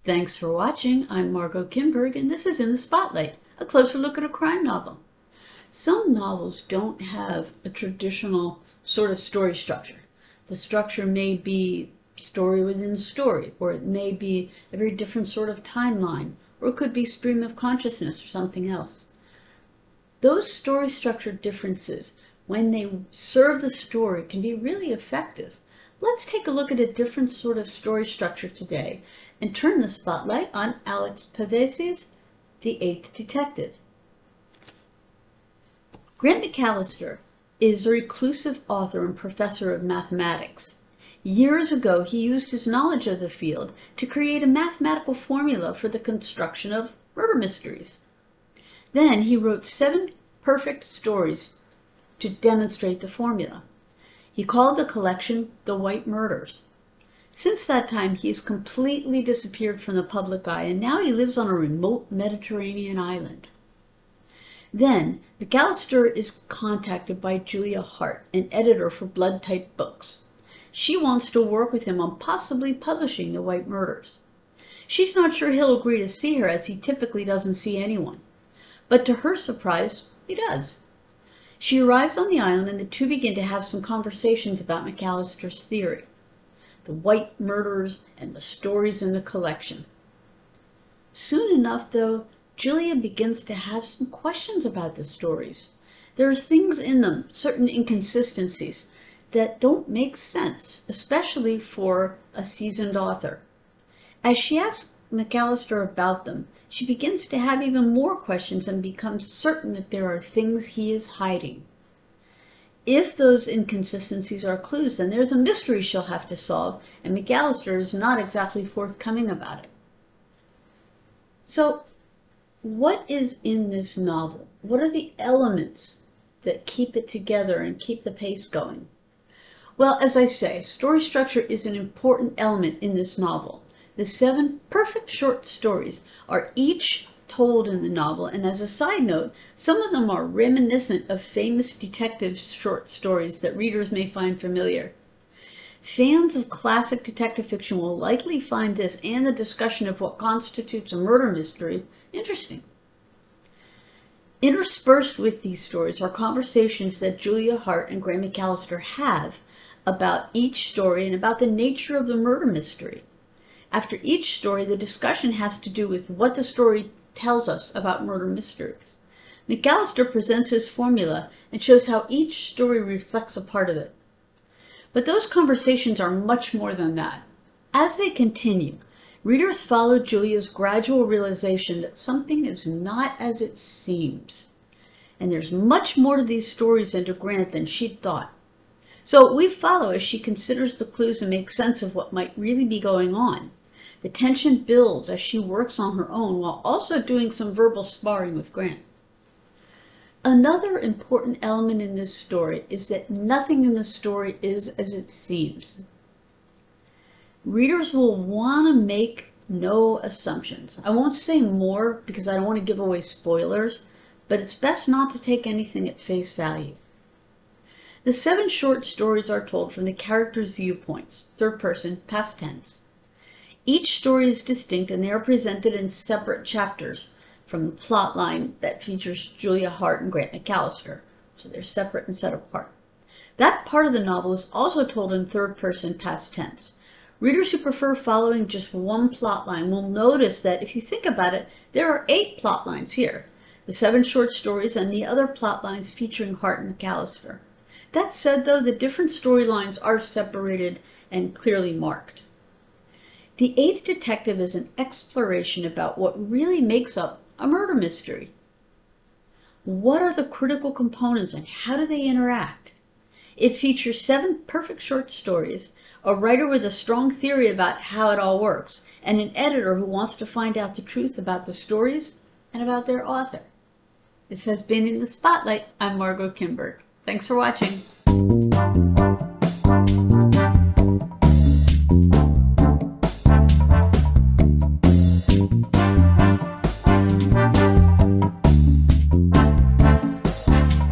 Thanks for watching. I'm Margot Kimberg, and this is In the Spotlight, a closer look at a crime novel. Some novels don't have a traditional sort of story structure. The structure may be story within story, or it may be a very different sort of timeline, or it could be stream of consciousness or something else. Those story structure differences, when they serve the story, can be really effective. Let's take a look at a different sort of story structure today and turn the spotlight on Alex Pavesi's The Eighth Detective. Grant McAllister is a reclusive author and professor of mathematics. Years ago, he used his knowledge of the field to create a mathematical formula for the construction of murder mysteries. Then he wrote 7 perfect stories to demonstrate the formula. He called the collection The White Murders. Since that time, he has completely disappeared from the public eye, and now he lives on a remote Mediterranean island. Then, McAllister is contacted by Julia Hart, an editor for Blood Type Books. She wants to work with him on possibly publishing The White Murders. She's not sure he'll agree to see her, as he typically doesn't see anyone. But to her surprise, he does. She arrives on the island, and the two begin to have some conversations about McAllister's theory, the White Murders and the stories in the collection. Soon enough, though, Julia begins to have some questions about the stories. There's things in them, certain inconsistencies, that don't make sense, especially for a seasoned author. As she asks McAllister about them, she begins to have even more questions and becomes certain that there are things he is hiding. If those inconsistencies are clues, then there's a mystery she'll have to solve, and McAllister is not exactly forthcoming about it. So, what is in this novel? What are the elements that keep it together and keep the pace going? Well, as I say, story structure is an important element in this novel. The 7 perfect short stories are each told in the novel, and as a side note, some of them are reminiscent of famous detective short stories that readers may find familiar. Fans of classic detective fiction will likely find this and the discussion of what constitutes a murder mystery interesting. Interspersed with these stories are conversations that Julia Hart and Grant McAllister have about each story and about the nature of the murder mystery. After each story, the discussion has to do with what the story tells us about murder mysteries. McAllister presents his formula and shows how each story reflects a part of it. But those conversations are much more than that. As they continue, readers follow Julia's gradual realization that something is not as it seems. And there's much more to these stories and to Grant than she'd thought. So we follow as she considers the clues and makes sense of what might really be going on. The tension builds as she works on her own while also doing some verbal sparring with Grant. Another important element in this story is that nothing in the story is as it seems. Readers will want to make no assumptions. I won't say more because I don't want to give away spoilers, but it's best not to take anything at face value. The 7 short stories are told from the characters' viewpoints, third person, past tense. Each story is distinct, and they are presented in separate chapters from the plot line that features Julia Hart and Grant McAllister, so they're separate and set apart. That part of the novel is also told in third person, past tense. Readers who prefer following just one plot line will notice that if you think about it, there are 8 plot lines here, the 7 short stories and the other plot lines featuring Hart and McAllister. That said, though, the different storylines are separated and clearly marked. The Eighth Detective is an exploration about what really makes up a murder mystery. What are the critical components and how do they interact? It features 7 perfect short stories, a writer with a strong theory about how it all works, and an editor who wants to find out the truth about the stories and about their author. This has been In the Spotlight. I'm Margot Kimberg. Thanks for watching.